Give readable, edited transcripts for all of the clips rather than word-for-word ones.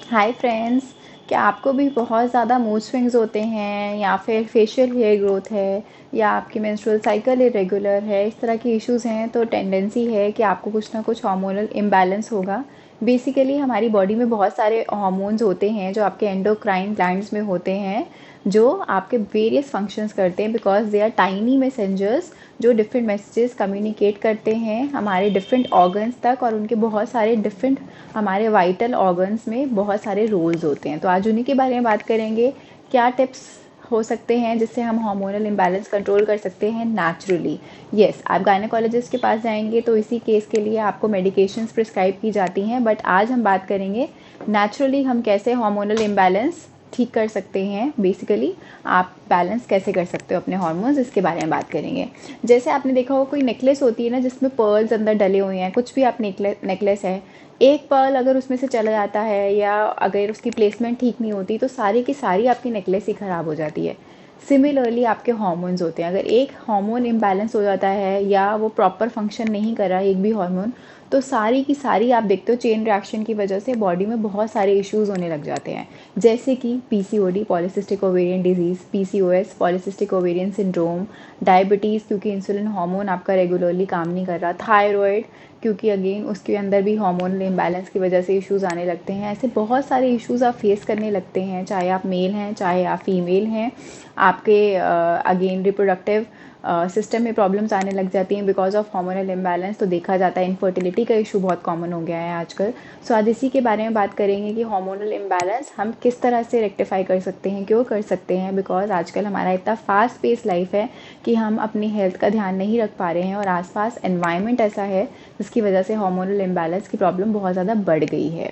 Hi friends. क्या आपको भी बहुत ज़्यादा मूड स्विंग्स होते हैं या फिर फेशियल हेयर ग्रोथ है या आपकी मेंस्ट्रुअल साइकिल इरेगुलर है, इस तरह की इश्यूज़ हैं तो टेंडेंसी है कि आपको कुछ ना कुछ हार्मोनल इम्बैलेंस होगा। बेसिकली हमारी बॉडी में बहुत सारे हार्मोन्स होते हैं जो आपके एंडोक्राइन ग्लैंड्स में होते हैं, जो आपके वेरियस फंक्शंस करते हैं because they are tiny messengers जो डिफरेंट मैसेजेस कम्युनिकेट करते हैं हमारे डिफरेंट ऑर्गन्स तक, और उनके बहुत सारे डिफरेंट हमारे वाइटल ऑर्गन्स में बहुत सारे रोल्स होते हैं। तो आज उन्हीं के बारे में बात करेंगे। क्या टिप्स हो सकते हैं जिससे हम हार्मोनल इम्बैलेंस कंट्रोल कर सकते हैं नेचुरली। यस, आप गायनेकोलॉजिस्ट के पास जाएंगे तो इसी केस के लिए आपको मेडिकेशंस प्रिस्क्राइब की जाती हैं, बट आज हम बात करेंगे नेचुरली हम कैसे हार्मोनल इम्बैलेंस ठीक कर सकते हैं। बेसिकली आप बैलेंस कैसे कर सकते हो अपने हार्मोन्स, इसके बारे में बात करेंगे। जैसे आपने देखा होगा कोई नेकलेस होती है ना जिसमें पर्ल्स अंदर डले हुए हैं, कुछ भी आप नेकलेस है, एक पर्ल अगर उसमें से चला जाता है या अगर उसकी प्लेसमेंट ठीक नहीं होती तो सारी की सारी आपकी नेकलेस ही ख़राब हो जाती है। सिमिलरली आपके हार्मोन्स होते हैं, अगर एक हार्मोन इम्बैलेंस हो जाता है या वो प्रॉपर फंक्शन नहीं कर रहा एक भी हार्मोन, तो सारी की सारी आप देखते हो चेन रिएक्शन की वजह से बॉडी में बहुत सारे इश्यूज़ होने लग जाते हैं। जैसे कि PCOD polycystic ovarian disease, PCOS polycystic ovarian syndrome, diabetes क्योंकि इंसुलिन हार्मोन आपका रेगुलरली काम नहीं कर रहा, थायराइड क्योंकि अगेन उसके अंदर भी हार्मोनल इम्बैलेंस की वजह से इश्यूज़ आने लगते हैं। ऐसे बहुत सारे इश्यूज़ आप फेस करने लगते हैं, चाहे आप मेल हैं चाहे आप फीमेल हैं। आपके अगेन रिप्रोडक्टिव सिस्टम में प्रॉब्लम्स आने लग जाती हैं बिकॉज ऑफ हार्मोनल इम्बैलेंस। तो देखा जाता है इनफर्टिलिटी का इशू बहुत कॉमन हो गया है आजकल। सो आज इसी के बारे में बात करेंगे कि हार्मोनल इम्बैलेंस हम किस तरह से रेक्टिफाई कर सकते हैं, क्यों कर सकते हैं। बिकॉज आजकल हमारा इतना फास्ट पेस लाइफ है कि हम अपनी हेल्थ का ध्यान नहीं रख पा रहे हैं और आसपास एनवायरनमेंट ऐसा है जिसकी वजह से हार्मोनल इम्बैलेंस की प्रॉब्लम बहुत ज़्यादा बढ़ गई है।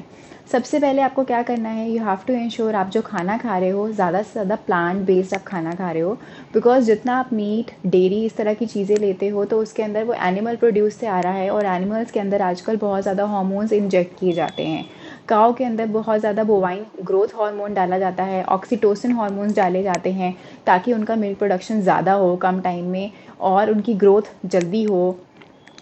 सबसे पहले आपको क्या करना है, यू हैव टू इंश्योर आप जो खाना खा रहे हो ज़्यादा से ज़्यादा प्लांट बेस्ड आप खाना खा रहे हो। बिकॉज जितना आप मीट डेयरी इस तरह की चीज़ें लेते हो तो उसके अंदर वो एनिमल प्रोड्यूस से आ रहा है, और एनिमल्स के अंदर आजकल बहुत ज़्यादा हार्मोन्स इंजेक्ट किए जाते हैं। काऊ के अंदर बहुत ज़्यादा बोवाइन ग्रोथ हार्मोन डाला जाता है, ऑक्सीटोसिन हार्मोन्स डाले जाते हैं ताकि उनका मिल्क प्रोडक्शन ज़्यादा हो कम टाइम में और उनकी ग्रोथ जल्दी हो।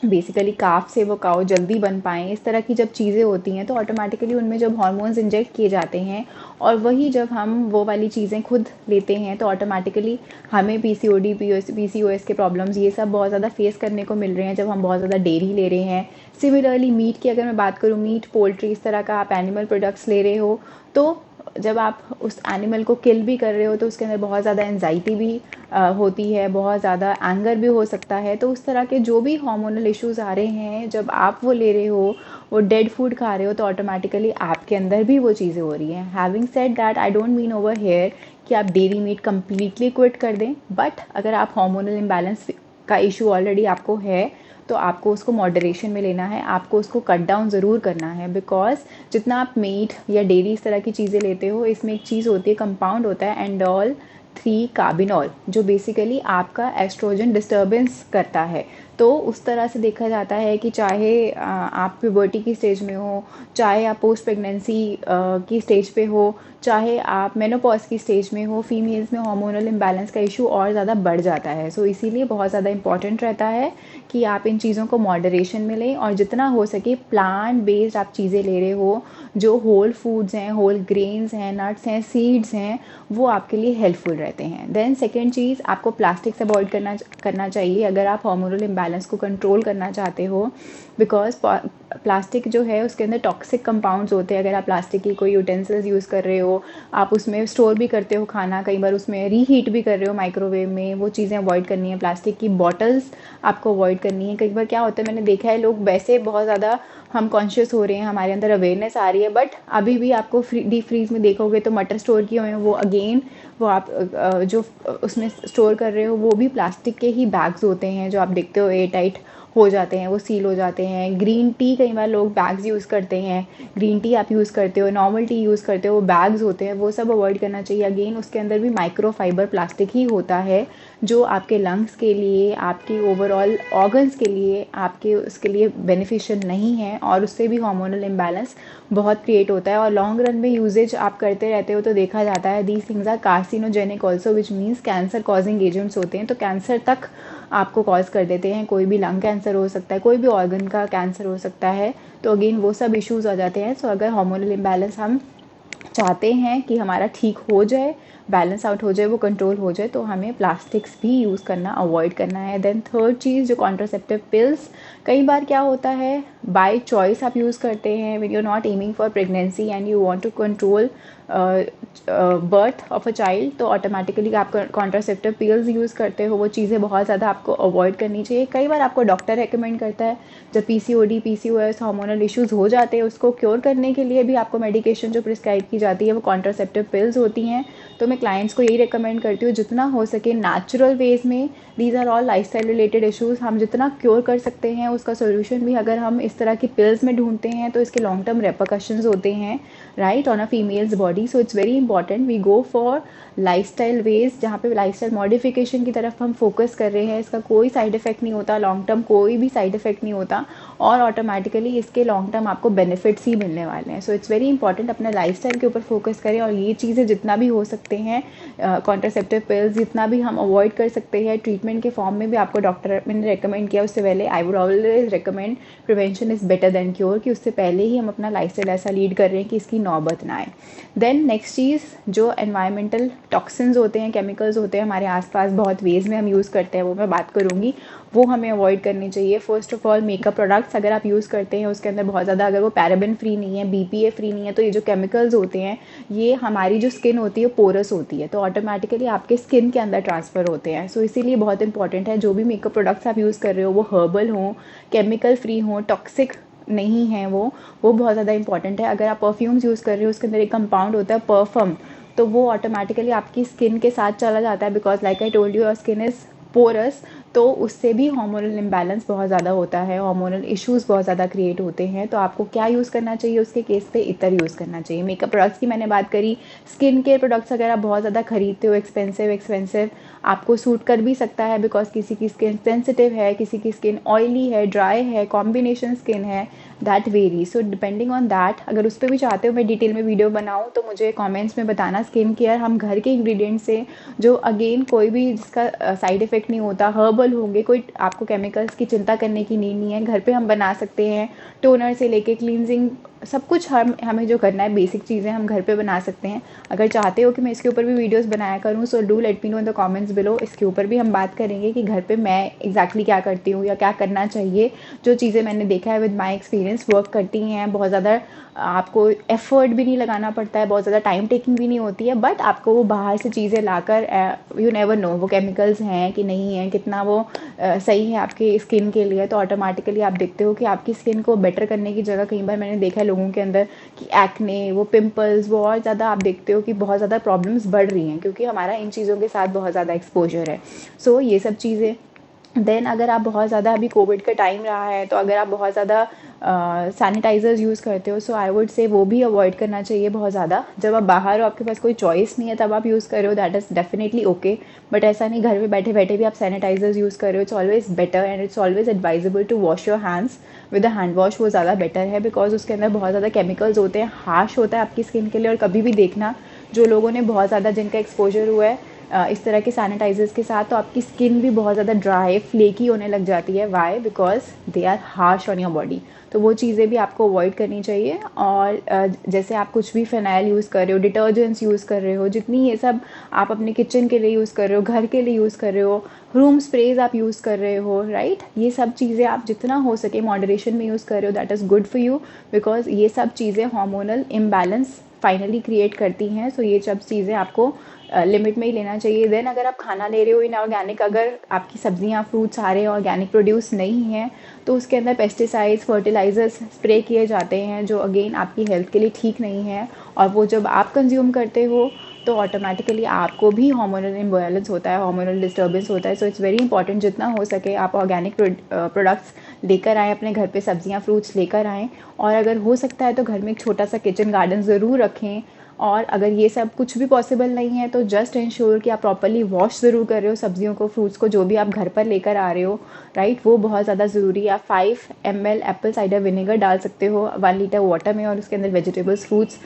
बेसिकली काफ से वो काऊ जल्दी बन पाएँ, इस तरह की जब चीज़ें होती हैं तो ऑटोमेटिकली उनमें जब हार्मोन्स इंजेक्ट किए जाते हैं और वही जब हम वो वाली चीज़ें खुद लेते हैं तो ऑटोमेटिकली हमें पीसीओडी पीसीओएस के प्रॉब्लम्स ये सब बहुत ज़्यादा फेस करने को मिल रहे हैं जब हम बहुत ज़्यादा डेयरी ले रहे हैं। सिमिलरली मीट की अगर मैं बात करूँ, मीट पोल्ट्री इस तरह का आप एनिमल प्रोडक्ट्स ले रहे हो, तो जब आप उस एनिमल को किल भी कर रहे हो तो उसके अंदर बहुत ज़्यादा एंजाइटी भी होती है, बहुत ज़्यादा एंगर भी हो सकता है। तो उस तरह के जो भी हार्मोनल इश्यूज़ आ रहे हैं जब आप वो ले रहे हो, वो डेड फूड खा रहे हो, तो ऑटोमेटिकली आपके अंदर भी वो चीज़ें हो रही हैं। Having said that, I don't mean over here कि आप डेयरी मीट कम्प्लीटली क्विट कर दें, बट अगर आप हार्मोनल इम्बैलेंस का इशू ऑलरेडी आपको है तो आपको उसको मॉडरेशन में लेना है, आपको उसको कट डाउन ज़रूर करना है। बिकॉज जितना आप मीट या डेयरी इस तरह की चीज़ें लेते हो, इसमें एक चीज़ होती है, कंपाउंड होता है एंडोल 3 कार्बिनॉल, जो बेसिकली आपका एस्ट्रोजन डिस्टर्बेंस करता है। तो उस तरह से देखा जाता है कि चाहे आप प्यूबर्टी की स्टेज में हो, चाहे आप पोस्ट प्रेगनेंसी की स्टेज पे हो, चाहे आप मेनोपॉज की स्टेज में हो, फीमेल्स में हार्मोनल इम्बैलेंस का इशू और ज़्यादा बढ़ जाता है। सो इसीलिए बहुत ज़्यादा इंपॉर्टेंट रहता है कि आप इन चीज़ों को मॉडरेशन में लें और जितना हो सके प्लांट बेस्ड आप चीज़ें ले रहे हो, जो होल फूड्स हैं, होल ग्रेन्स हैं, नट्स हैं, सीड्स हैं, वो आपके लिए हेल्पफुल रहते हैं। देन सेकेंड चीज़, आपको प्लास्टिक से अवॉइड करना चाहिए अगर आप हार्मोनल इम्बैलेंस को कंट्रोल करना चाहते हो। बिकॉज प्लास्टिक जो है उसके अंदर टॉक्सिक कंपाउंड्स होते हैं। अगर आप प्लास्टिक की कोई यूटेंसिल्स यूज़ कर रहे हो, आप उसमें स्टोर भी करते हो खाना, कई बार उसमें रीहीट भी कर रहे हो माइक्रोवेव में, वो चीज़ें अवॉइड करनी है। प्लास्टिक की बॉटल्स आपको अवॉइड करनी है। कई बार क्या होता है, मैंने देखा है लोग वैसे बहुत ज़्यादा हम कॉन्शियस हो रहे हैं, हमारे अंदर अवेयरनेस आ रही है, बट अभी भी आपको डीप फ्रीज में देखोगे तो मटर स्टोर किए हुए हैं, वो अगेन वो आप जो उसमें स्टोर कर रहे हो वो भी प्लास्टिक के ही बैग्स होते हैं, जो आप देखते हो एयर टाइट हो जाते हैं, वो सील हो जाते हैं। ग्रीन टी कई बार लोग बैग्स यूज़ करते हैं, ग्रीन टी आप यूज़ करते हो, नॉर्मल टी यूज़ करते हो, वो बैग्स होते हैं, वो सब अवॉइड करना चाहिए। अगेन उसके अंदर भी माइक्रोफाइबर प्लास्टिक ही होता है, जो आपके लंग्स के लिए, आपके ओवरऑल ऑर्गन्स के लिए, आपके उसके लिए बेनिफिशियल नहीं है और उससे भी हार्मोनल इम्बैलेंस बहुत क्रिएट होता है। और लॉन्ग रन में यूजेज आप करते रहते हो तो देखा जाता है these things are carcinogenic also, which means cancer causing agents होते हैं, तो कैंसर तक आपको कॉज कर देते हैं। कोई भी लंग कैंसर हो सकता है, कोई भी ऑर्गन का कैंसर हो सकता है, तो अगेन वो सब इश्यूज़ आ जाते हैं। सो अगर हार्मोनल इम्बैलेंस हम चाहते हैं कि हमारा ठीक हो जाए, बैलेंस आउट हो जाए, वो कंट्रोल हो जाए, तो हमें प्लास्टिक्स भी यूज़ करना अवॉइड करना है। देन थर्ड चीज़ जो कॉन्ट्रासेप्टिव पिल्स, कई बार क्या होता है बाय चॉइस आप यूज़ करते हैं when you are not aiming for pregnancy and you want to control birth of a child, तो ऑटोमेटिकली आप कॉन्ट्रासेप्टिव पिल्स यूज़ करते हो। वो चीज़ें बहुत ज़्यादा आपको अवॉइड करनी चाहिए। कई बार आपको डॉक्टर रेकमेंड करता है जब पीसीओडी पीसीओएस हार्मोनल इश्यूज़ हो जाते हैं, उसको क्योर करने के लिए भी आपको मेडिकेशन जो प्रिस्क्राइब की जाती है वो कॉन्ट्रासेप्टिव पिल्स होती हैं। तो मैं क्लाइंट्स को यही रिकमेंड करती हूँ जितना हो सके नेचुरल वेज में, these are all lifestyle related issues, हम जितना क्योर कर सकते हैं उसका सोल्यूशन भी अगर हम इस तरह की पिल्स में ढूंढते हैं तो इसके लॉन्ग टर्म रेपरकशंस होते हैं right on a female's body. So it's very important we go for lifestyle ways, जहाँ पे लाइफस्टाइल मॉडिफिकेशन की तरफ हम फोकस कर रहे हैं। इसका कोई साइड इफेक्ट नहीं होता, लॉन्ग टर्म कोई भी साइड इफेक्ट नहीं होता, और ऑटोमेटिकली इसके लॉन्ग टर्म आपको बेनिफिट्स ही मिलने वाले हैं। सो इट्स वेरी इंपॉर्टेंट अपने लाइफस्टाइल के ऊपर फोकस करें, और ये चीज़ें जितना भी हो सकते हैं कॉन्ट्रासेप्टिव पिल्स जितना भी हम अवॉइड कर सकते हैं ट्रीटमेंट के फॉर्म में भी आपको डॉक्टर ने रेकमेंड किया उससे पहले, I would always recommend prevention is better than cure, कि उससे पहले ही हम अपना लाइफस्टाइल ऐसा लीड कर रहे हैं कि इसकी नौबत ना आए। देन नेक्स्ट चीज़ जो एनवायरमेंटल टॉक्सिन्स होते हैं, केमिकल्स होते हैं हमारे आसपास बहुत वेज में हम यूज़ करते हैं, वो मैं बात करूँगी, वो हमें अवॉइड करनी चाहिए। First of all makeup products अगर आप यूज़ करते हैं उसके अंदर बहुत ज़्यादा अगर वो पैराबेन फ्री नहीं है, बीपीए फ्री नहीं है, तो ये जो केमिकल्स होते हैं ये हमारी जो स्किन होती है पोरस होती है, तो ऑटोमेटिकली आपके स्किन के अंदर ट्रांसफ़र होते हैं। सो इसीलिए बहुत इंपॉर्टेंट है जो भी मेकअप प्रोडक्ट्स आप यूज़ कर रहे हो वो हर्बल हों, केमिकल फ्री हों, टॉक्सिक नहीं है वो बहुत ज़्यादा इंपॉर्टेंट है। अगर आप परफ्यूम्स यूज़ कर रहे हो उसके अंदर एक कंपाउंड होता है परफ्यूम, तो वो ऑटोमेटिकली आपकी स्किन के साथ चला जाता है, because like I told you your skin is porous, तो उससे भी हार्मोनल इम्बैलेंस बहुत ज़्यादा होता है, हार्मोनल इश्यूज़ बहुत ज़्यादा क्रिएट होते हैं। तो आपको क्या यूज़ करना चाहिए उसके केस पे, इतर यूज़ करना चाहिए। मेकअप प्रोडक्ट्स की मैंने बात करी, स्किन केयर प्रोडक्ट्स अगर आप बहुत ज़्यादा खरीदते हो एक्सपेंसिव आपको सूट कर भी सकता है, बिकॉज किसी की स्किन सेंसिटिव है, किसी की स्किन ऑयली है, ड्राई है, कॉम्बिनेशन स्किन है, that very. So depending on that, अगर उस पर भी चाहते हो मैं डिटेल में वीडियो बनाऊँ तो मुझे कमेंट्स में बताना। स्किन केयर हम घर के इंग्रेडिएंट्स से, जो अगेन कोई भी जिसका साइड इफ़ेक्ट नहीं होता, हर्बल होंगे, कोई आपको केमिकल्स की चिंता करने की नीड नहीं है, घर पे हम बना सकते हैं। टोनर से लेके क्लींजिंग सब कुछ हमें जो करना है बेसिक चीज़ें हम घर पे बना सकते हैं। अगर चाहते हो कि मैं इसके ऊपर भी वीडियोस बनाया करूँ so do let me know in the comments below. इसके ऊपर भी हम बात करेंगे कि घर पे मैं एग्जैक्टली क्या करती हूँ या क्या करना चाहिए। जो चीज़ें मैंने देखा है विद माय एक्सपीरियंस वर्क करती हैं, बहुत ज़्यादा आपको एफर्ट भी नहीं लगाना पड़ता है, बहुत ज़्यादा टाइम टेकिंग भी नहीं होती है, बट आपको वो बाहर से चीज़ें लाकर यू नेवर नो वो केमिकल्स हैं कि नहीं है, कितना वो सही है आपकी स्किन के लिए। तो ऑटोमेटिकली आप देखते हो कि आपकी स्किन को बेटर करने की जगह कई बार मैंने देखा है लोगों के अंदर कि एक्ने, वो पिंपल्स, वो और ज़्यादा आप देखते हो कि बहुत ज़्यादा प्रॉब्लम्स बढ़ रही हैं क्योंकि हमारा इन चीज़ों के साथ बहुत ज़्यादा एक्सपोजर है। सो ये सब चीज़ें। देन अगर आप बहुत ज़्यादा, अभी कोविड का टाइम रहा है, तो अगर आप बहुत ज़्यादा सैनिटाइज़र्स यूज़ करते हो सो आई वुड से वो भी अवॉइड करना चाहिए बहुत ज़्यादा। जब आप बाहर हो, आपके पास कोई चॉइस नहीं है, तब आप यूज़ कर रहे हो, that is definitely okay, but ऐसा नहीं घर में बैठे बैठे भी आप सैनिटाइज़र्स यूज़ कर रहे हो। It's always better and it's always advisable to wash your hands with a hand wash, वो ज़्यादा बेटर है, बिकॉज उसके अंदर बहुत ज़्यादा केमिकल्स होते हैं, हार्श होता है आपकी स्किन के लिए। और कभी भी देखना जो लोगों ने बहुत ज़्यादा जिनका एक्सपोजर हुआ है इस तरह के सैनिटाइजर्स के साथ, तो आपकी स्किन भी बहुत ज़्यादा ड्राई फ्लेकी होने लग जाती है। Why? Because they are harsh on your body. तो वो चीज़ें भी आपको अवॉइड करनी चाहिए। और जैसे आप कुछ भी फिनाइल यूज़ कर रहे हो, डिटर्जेंट्स यूज़ कर रहे हो, जितनी ये सब आप अपने किचन के लिए यूज़ कर रहे हो, घर के लिए यूज़ कर रहे हो, रूम स्प्रेज आप यूज़ कर रहे हो, राइट, ये सब चीज़ें आप जितना हो सके मॉडरेशन में यूज़ कर रहे हो, that is good for you, because ये सब चीज़ें हार्मोनल इम्बैलेंस फाइनली क्रिएट करती हैं। सो ये सब चीज़ें आपको लिमिट में ही लेना चाहिए। देन अगर आप खाना ले रहे हो इन ऑर्गेनिक, अगर आपकी सब्जियां फ्रूट सारे ऑर्गेनिक प्रोड्यूस नहीं हैं तो उसके अंदर पेस्टिसाइड्स फर्टिलाइजर्स स्प्रे किए जाते हैं जो अगेन आपकी हेल्थ के लिए ठीक नहीं है। और वो जब आप कंज्यूम करते हो तो ऑटोमेटिकली आपको भी हार्मोनल इम्बैलेंस होता है, हार्मोनल डिस्टर्बेंस होता है। सो इट्स वेरी इंपॉर्टेंट जितना हो सके आप ऑर्गेनिक प्रोडक्ट्स लेकर आएँ, अपने घर पे सब्जियां फ्रूट्स लेकर आएँ। और अगर हो सकता है तो घर में एक छोटा सा किचन गार्डन ज़रूर रखें। और अगर ये सब कुछ भी पॉसिबल नहीं है तो जस्ट इंश्योर कि आप प्रॉपर्ली वॉश ज़रूर कर रहे हो सब्जियों को, फ्रूट्स को, जो भी आप घर पर लेकर आ रहे हो, राइट, वो बहुत ज़्यादा ज़रूरी है। आप 5 ml एप्पल साइडर विनेगर डाल सकते हो 1 लीटर वाटर में और उसके अंदर वेजिटेबल्स फ्रूट्स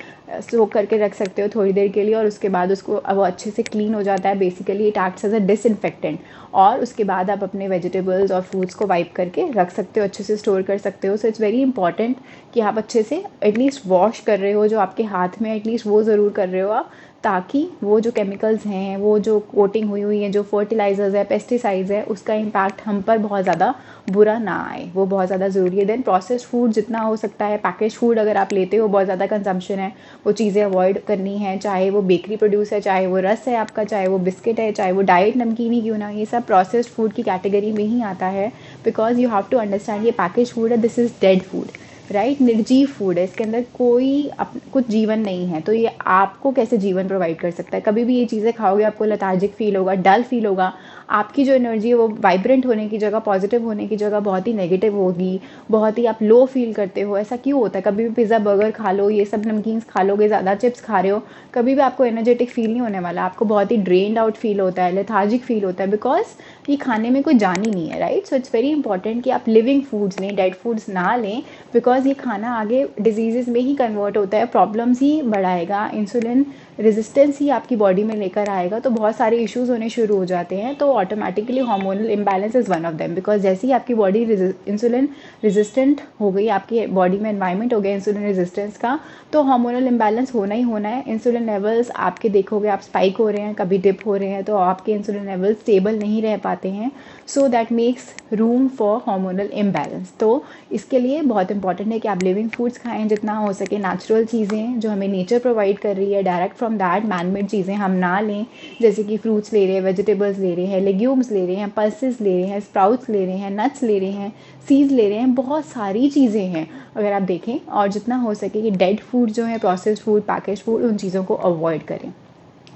सोक करके रख सकते हो थोड़ी देर के लिए, और उसके बाद उसको वो अच्छे से क्लीन हो जाता है। Basically it acts as a disinfectant, और उसके बाद आप अपने वेजिटेबल्स और फ्रूट्स को वाइप करके रख सकते हो, अच्छे से स्टोर कर सकते हो। सो इट्स वेरी इंपॉर्टेंट कि आप अच्छे से एटलीस्ट वॉश कर रहे हो जो आपके हाथ में, एटलीस्ट वो ज़रूर कर रहे हो आप, ताकि वो जो केमिकल्स हैं, वो जो कोटिंग हुई हुई है, जो फर्टिलाइजर्स है, पेस्टिसाइड्स है, उसका इम्पैक्ट हम पर बहुत ज़्यादा बुरा ना आए, वो बहुत ज़्यादा ज़रूरी है। देन प्रोसेस्ड फूड जितना हो सकता है, पैकेज फूड अगर आप लेते हो, बहुत ज़्यादा कंजम्पशन है, वो चीज़ें अवॉइड करनी है, चाहे वो बेकरी प्रोड्यूस है, चाहे वो रस है आपका, चाहे वो बिस्किट है, चाहे वो डाइट नमकीन ही क्यों ना, ये सब प्रोसेस्ड फूड की कैटेगरी में ही आता है। Because you have to understand ये पैकेज फूड है, this is dead food, right, निर्जीव फूड है, इसके अंदर कोई कुछ जीवन नहीं है। तो ये आपको कैसे जीवन प्रोवाइड कर सकता है? कभी भी ये चीज़ें खाओगे आपको लेथार्जिक फील होगा, डल फील होगा, आपकी जो एनर्जी है वो वाइब्रेंट होने की जगह, पॉजिटिव होने की जगह बहुत ही नेगेटिव होगी, बहुत ही आप लो फील करते हो। ऐसा क्यों होता है? कभी भी पिज़्ज़ा बर्गर खा लो, ये सब नमकीन खा लोगे, ज़्यादा चिप्स खा रहे हो, कभी भी आपको एनर्जेटिक फील नहीं होने वाला, आपको बहुत ही ड्रेन्ड आउट फील होता है, लेथार्जिक फील होता है, बिकॉज ये खाने में कोई जान ही नहीं है, right. So it's very important कि आप लिविंग फूड्स लें, डेड फूड्स ना लें, बिकॉज ये खाना आगे डिजीज़ में ही कन्वर्ट होता है, प्रॉब्लम्स ही बढ़ाएगा, इंसुलिन रेजिस्टेंस ही आपकी बॉडी में लेकर आएगा, तो बहुत सारे इश्यूज़ होने शुरू हो जाते हैं। तो automatically hormonal imbalance is one of them, because जैसे ही आपकी बॉडी इंसुलिन रेजिस्टेंट हो गई, आपकी बॉडी में एनवायरनमेंट हो गया इंसुलिन रेजिस्टेंस का, तो हार्मोनल इम्बैलेंस होना ही होना है। इंसुलिन लेवल्स आपके देखोगे आप स्पाइक हो रहे हैं, कभी डिप हो रहे हैं, तो आपके इंसुलिन लेवल्स स्टेबल नहीं रह पाते हैं। So that makes room for hormonal imbalance. तो इसके लिए बहुत इंपॉर्टेंट है कि आप लिविंग फूड्स खाएं, जितना हो सके नेचुरल चीज़ें जो हमें नेचर प्रोवाइड कर रही है, डायरेक्ट फ्रॉम दैट, मैनमेड चीज़ें हम ना लें, जैसे कि फ्रूट्स ले रहे हैं, वेजिटेबल्स ले रहे हैं, लेग्यूम्स ले रहे हैं, पल्सेस ले रहे हैं, स्प्राउट्स ले रहे हैं, नट्स ले रहे हैं, सीड्स ले रहे हैं, बहुत सारी चीज़ें हैं अगर आप देखें। और जितना हो सके कि डेड फूड जो है, प्रोसेस्ड फूड, पैकेज फूड, उन चीज़ों को अवॉइड करें।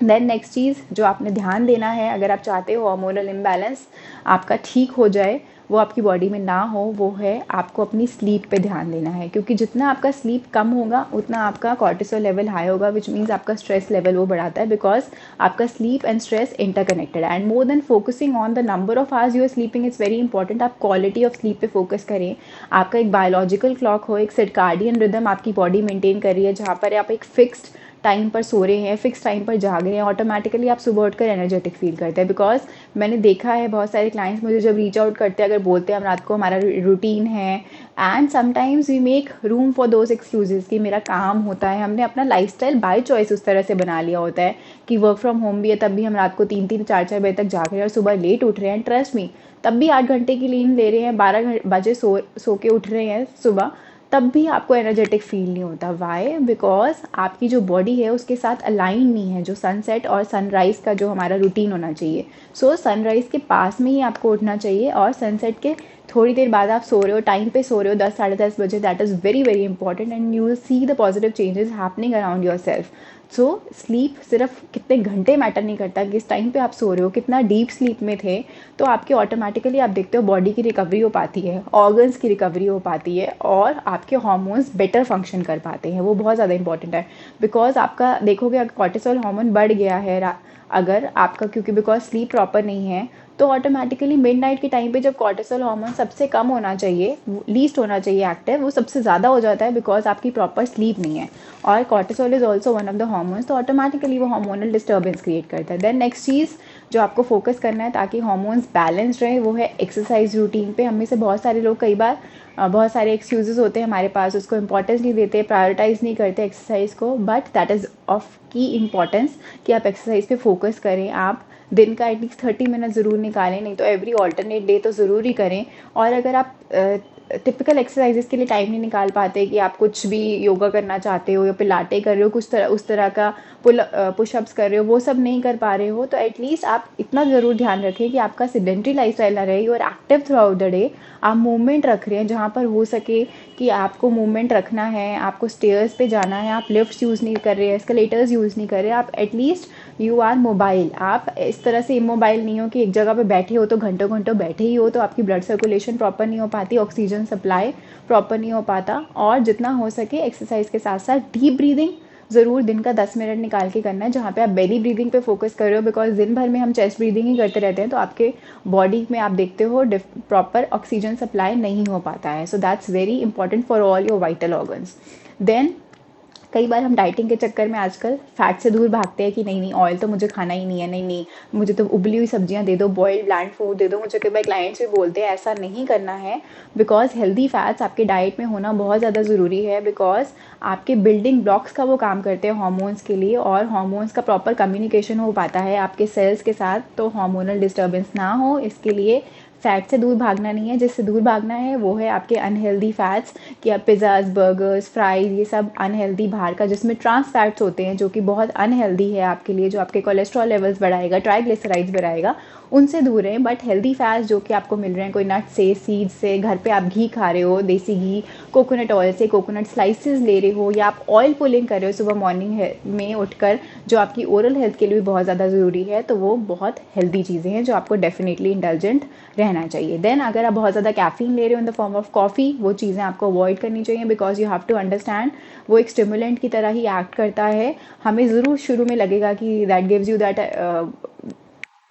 देन नेक्स्ट चीज़ जो आपने ध्यान देना है, अगर आप चाहते हो हार्मोनल इम्बैलेंस आपका ठीक हो जाए, वो आपकी बॉडी में ना हो, वो है आपको अपनी स्लीप पे ध्यान देना है। क्योंकि जितना आपका स्लीप कम होगा उतना आपका कॉर्टिसोल लेवल हाई होगा, विच मीन्स आपका स्ट्रेस लेवल वो बढ़ाता है, बिकॉज आपका स्लीप एंड स्ट्रेस इंटरकनेक्टेड है। And more than focusing on the number of hours you are sleeping, it's very important आप क्वालिटी ऑफ स्लीप पे फोकस करें। आपका एक बायोलॉजिकल क्लॉक हो, एक सर्काडियन रिदम आपकी बॉडी मेंटेन कर रही है, जहाँ पर आप एक फिक्स्ड टाइम पर सो रहे हैं, फिक्स टाइम पर जाग रहे हैं, ऑटोमेटिकली आप सुबह उठकर एनर्जेटिक फील करते हैं। बिकॉज मैंने देखा है बहुत सारे क्लाइंट्स मुझे जब रीच आउट करते हैं, अगर बोलते हैं हम रात को हमारा रूटीन है, and sometimes we make room for those excuses कि मेरा काम होता है, हमने अपना लाइफस्टाइल बाय चॉइस उस तरह से बना लिया होता है कि वर्क फ्रॉम होम भी है, तब भी हम रात को 3-3 4-4 बजे तक जाग रहे हैं और सुबह लेट उठ रहे हैं। ट्रस्ट मी, तब भी 8 घंटे की नींद ले रहे हैं, 12 बजे सो के उठ रहे हैं सुबह, तब भी आपको एनर्जेटिक फील नहीं होता। वाई? बिकॉज आपकी जो बॉडी है उसके साथ अलाइन नहीं है जो सनसेट और सनराइज़ का जो हमारा रूटीन होना चाहिए। सो सनराइज़ के पास में ही आपको उठना चाहिए, और सनसेट के थोड़ी देर बाद आप सो रहे हो, टाइम पे सो रहे हो, 10-10:30 बजे, that is very very important, and you will see the positive changes happening around your self. So sleep सिर्फ कितने घंटे मैटर नहीं करता, किस टाइम पे आप सो रहे हो, कितना डीप स्लीप में थे, तो आपके ऑटोमेटिकली आप देखते हो बॉडी की रिकवरी हो पाती है, ऑर्गन्स की रिकवरी हो पाती है, और आपके हार्मोन्स बेटर फंक्शन कर पाते हैं। वो बहुत ज़्यादा इंपॉर्टेंट है, बिकॉज आपका देखोगे अगर कॉर्टिसोल हार्मोन बढ़ गया है अगर आपका, क्योंकि बिकॉज स्लीप प्रॉपर नहीं है, तो ऑटोमेटिकली मिडनाइट के टाइम पे जब कॉर्टिसोल हार्मोन सबसे कम होना चाहिए, लीस्ट होना चाहिए एक्टिव, वो सबसे ज़्यादा हो जाता है बिकॉज आपकी प्रॉपर स्लीप नहीं है, और cortisol is also one of the hormones, तो ऑटोमेटिकली वो हार्मोनल डिस्टर्बेंस क्रिएट करता है। देन नेक्स्ट चीज़ जो आपको फोकस करना है ताकि हार्मोन्स बैलेंस रहे, वो है एक्सरसाइज रूटीन पे। हम में से बहुत सारे लोग कई बार बहुत सारे एक्सक्यूजेस होते हैं हमारे पास, उसको इंपॉर्टेंस नहीं देते, प्रायोरिटाइज नहीं करते एक्सरसाइज को, बट दैट इज़ ऑफ की इम्पॉर्टेंस कि आप एक्सरसाइज पे फोकस करें। आप दिन का एटलीस्ट 30 मिनट ज़रूर निकालें, नहीं तो एवरी ऑल्टरनेट डे तो ज़रूर ही करें। और अगर आप टिपिकल एक्सरसाइजेस के लिए टाइम नहीं निकाल पाते, कि आप कुछ भी योगा करना चाहते हो या पिलाटे कर रहे हो, कुछ तरह उस तरह का पुशअप्स कर रहे हो, वो सब नहीं कर पा रहे हो, तो एटलीस्ट आप इतना ज़रूर ध्यान रखें कि आपका सेडेंटरी लाइफस्टाइल ना रहे और active through out the day आप मूवमेंट रख रहे हैं, जहाँ पर हो सके कि आपको मूवमेंट रखना है, आपको स्टेयर्स पे जाना है, आप लिफ्ट्स यूज़ नहीं कर रहे हैं, एस्केलेटर्स यूज़ नहीं कर रहे, आप एटलीस्ट यू आर मोबाइल, आप इस तरह से इमोबाइल नहीं हो कि एक जगह पे बैठे हो तो घंटों घंटों बैठे ही हो, तो आपकी ब्लड सर्कुलेशन प्रॉपर नहीं हो पाती, ऑक्सीजन सप्लाई प्रॉपर नहीं हो पाता। और जितना हो सके एक्सरसाइज के साथ साथ डीप ब्रीदिंग ज़रूर दिन का 10 मिनट निकाल के करना है, जहाँ पे आप बेली ब्रीदिंग पे फोकस कर रहे हो, बिकॉज दिन भर में हम चेस्ट ब्रीदिंग ही करते रहते हैं, तो आपके बॉडी में आप देखते हो प्रॉपर ऑक्सीजन सप्लाई नहीं हो पाता है। So that's very important for all your vital organs. Then कई बार हम डाइटिंग के चक्कर में आजकल फैट से दूर भागते हैं कि नहीं नहीं ऑयल तो मुझे खाना ही नहीं है, नहीं नहीं मुझे तो उबली हुई सब्जियां दे दो, बॉइल्ड ब्लैंड फूड दे दो। मुझे कई बार क्लाइंट्स भी बोलते हैं ऐसा नहीं करना है, बिकॉज हेल्दी फैट्स आपके डाइट में होना बहुत ज़्यादा ज़रूरी है, बिकॉज आपके बिल्डिंग ब्लॉक्स का वो काम करते हैं हार्मोन्स के लिए, और हार्मोन्स का प्रॉपर कम्युनिकेशन हो पाता है आपके सेल्स के साथ, तो हार्मोनल डिस्टर्बेंस ना हो इसके लिए फैट से दूर भागना नहीं है। जिससे दूर भागना है वो है आपके अनहेल्दी फैट्स, कि आप पिज़्ज़ाज़, बर्गर्स, फ्राइज़, ये सब अनहेल्दी बाहर का जिसमें ट्रांस फैट्स होते हैं जो कि बहुत अनहेल्दी है आपके लिए, जो आपके कोलेस्ट्रॉल लेवल्स बढ़ाएगा, ट्राइग्लिसराइड्स बढ़ाएगा, उनसे दूर रहें। बट हेल्दी फैट्स जो कि आपको मिल रहे हैं कोई नट से, सीड से, घर पे आप घी खा रहे हो, देसी घी, कोकोनट ऑयल से कोकोनट स्लाइसेस ले रहे हो, या आप ऑयल पुलिंग कर रहे हो सुबह मॉर्निंग में उठकर, जो आपकी ओरल हेल्थ के लिए भी बहुत ज़्यादा ज़रूरी है, तो वो बहुत हेल्दी चीज़ें हैं जो आपको डेफिनेटली इंडल्जेंट रहना चाहिए। देन अगर आप बहुत ज़्यादा कैफीन ले रहे हो in the form of coffee, वो चीज़ें आपको अवॉइड करनी चाहिए, because you have to understand वो एक स्टिमुलेंट की तरह ही एक्ट करता है। हमें ज़रूर शुरू में लगेगा कि दैट गिव्स यू दैट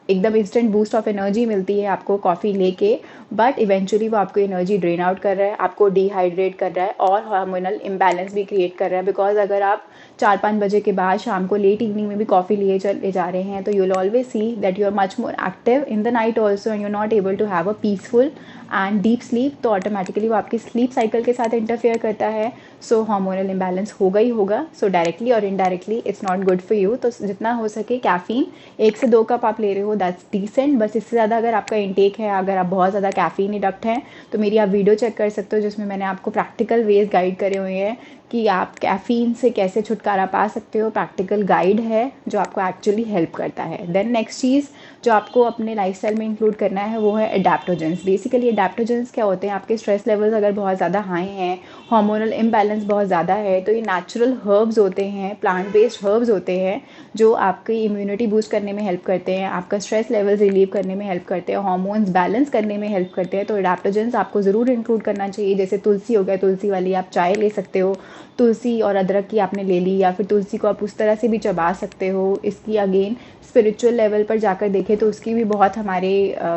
एकदम इंस्टेंट बूस्ट ऑफ एनर्जी मिलती है आपको कॉफ़ी लेके, बट इवेंचुअली वो आपको एनर्जी ड्रेन आउट कर रहा है, आपको डिहाइड्रेट कर रहा है और हार्मोनल इम्बैलेंस भी क्रिएट कर रहा है। बिकॉज अगर आप 4-5 बजे के बाद शाम को लेट इवनिंग में भी कॉफ़ी लिए चले जा रहे हैं, तो you will always see that you are much more active in the night also, and you are not able to have a peaceful and deep sleep, तो ऑटोमेटिकली वो आपकी स्लीप साइकिल के साथ इंटरफेयर करता है। सो हार्मोनल इम्बैलेंस होगा ही होगा, सो directly और indirectly it's not good for you. तो जितना हो सके कैफ़ीन 1 से 2 कप आप ले रहे हो, दैट्स डिसेंट। बस इससे ज़्यादा अगर आपका इंटेक है, अगर आप बहुत ज़्यादा कैफ़ीन एडिक्ट हैं, तो मेरी आप वीडियो चेक कर सकते हो जिसमें मैंने आपको प्रैक्टिकल वेज गाइड करे हुए हैं कि आप कैफ़ीन से कैसे छुटकारा पा सकते हो। प्रैक्टिकल गाइड है जो आपको एक्चुअली हेल्प करता है। देन नेक्स्ट चीज़ जो आपको अपने लाइफस्टाइल में इंक्लूड करना है वो है एडेप्टोजेंस। बेसिकली एडेप्टोजेंस क्या होते हैं, आपके स्ट्रेस लेवल्स अगर बहुत ज़्यादा हाई हैं, हार्मोनल इम्बैलेंस बहुत ज़्यादा है, तो ये नेचुरल हर्ब्स होते हैं, प्लांट बेस्ड हर्ब्स होते हैं जो आपकी इम्यूनिटी बूस्ट करने में हेल्प करते हैं, आपका स्ट्रेस लेवल्स रिलीव करने में हेल्प करते हैं, हार्मोन्स बैलेंस करने में हेल्प करते हैं। तो एडेप्टोजेंस आपको ज़रूर इंक्लूड करना चाहिए। जैसे तुलसी हो गया, तुलसी वाली आप चाय ले सकते हो, तुलसी और अदरक की आपने ले ली, या फिर तुलसी को आप उस तरह से भी चबा सकते हो। इसकी अगेन स्पिरिचुअल लेवल पर जाकर देखें तो उसकी भी बहुत हमारे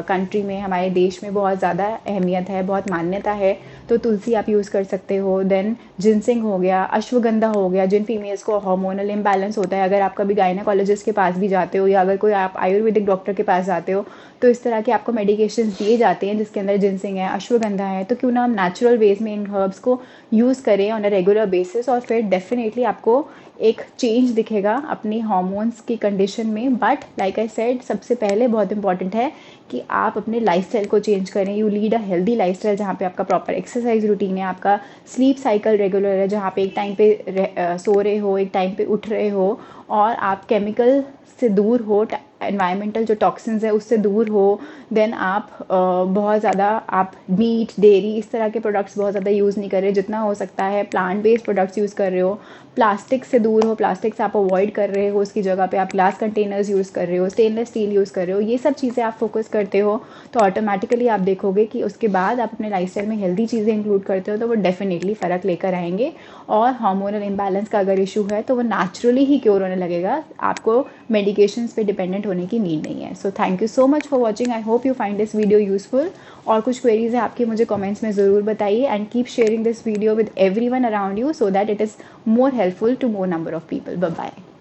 कंट्री में, हमारे देश में बहुत ज़्यादा अहमियत है, बहुत मान्यता है, तो तुलसी आप यूज़ कर सकते हो। देन जिनसिंग हो गया, अश्वगंधा हो गया, जिन फीमेल्स को हार्मोनल इम्बैलेंस होता है, अगर आप कभी गायनेकोलॉजिस्ट के पास भी जाते हो, या अगर कोई आप आयुर्वेदिक डॉक्टर के पास जाते हो, तो इस तरह के आपको मेडिकेशन दिए जाते हैं जिसके अंदर जिनसिंग है, अश्वगंधा है, तो क्यों ना हम नेचुरल वेज में इन हर्ब्स को यूज़ करें ऑन अ रेगुलर बेसिस, और फिर डेफिनेटली आपको एक चेंज दिखेगा अपनी हार्मोन्स की कंडीशन में। बट लाइक आई सेड, सबसे पहले बहुत इंपॉर्टेंट है कि आप अपने लाइफस्टाइल को चेंज करें। You lead a healthy lifestyle जहाँ पे आपका प्रॉपर एक्सरसाइज रूटीन है, आपका स्लीप साइकिल रेगुलर है, जहाँ पे एक टाइम पे सो रहे हो, एक टाइम पे उठ रहे हो, और आप केमिकल से दूर हो, एनवायरमेंटल जो टॉक्सिन्स है उससे दूर हो। देन आप बहुत ज़्यादा आप मीट, डेयरी, इस तरह के प्रोडक्ट्स बहुत ज़्यादा यूज़ नहीं कर रहे, जितना हो सकता है प्लांट बेस्ड प्रोडक्ट्स यूज़ कर रहे हो, प्लास्टिक से दूर हो, प्लास्टिक से आप अवॉइड कर रहे हो, उसकी जगह पे आप ग्लास कंटेनर्स यूज़ कर रहे हो, स्टेनलेस स्टील यूज़ कर रहे हो, ये सब चीज़ें आप फोकस करते हो, तो ऑटोमेटिकली आप देखोगे कि उसके बाद आप अपने लाइफस्टाइल में हेल्दी चीज़ें इंक्लूड करते हो तो वो डेफिनेटली फ़र्क लेकर आएंगे। और हार्मोनल इम्बैलेंस का अगर इशू है तो वो नेचुरली ही क्योर होने लगेगा, आपको मेडिकेशंस पे डिपेंडेंट होने की नीड नहीं है। So thank you so much for watching, I hope you find this video useful. और कुछ क्वेरीज हैं आपकी, मुझे कमेंट्स में ज़रूर बताइए, and keep sharing this video with everyone around you so that it is more helpful to more number of people. Bye bye.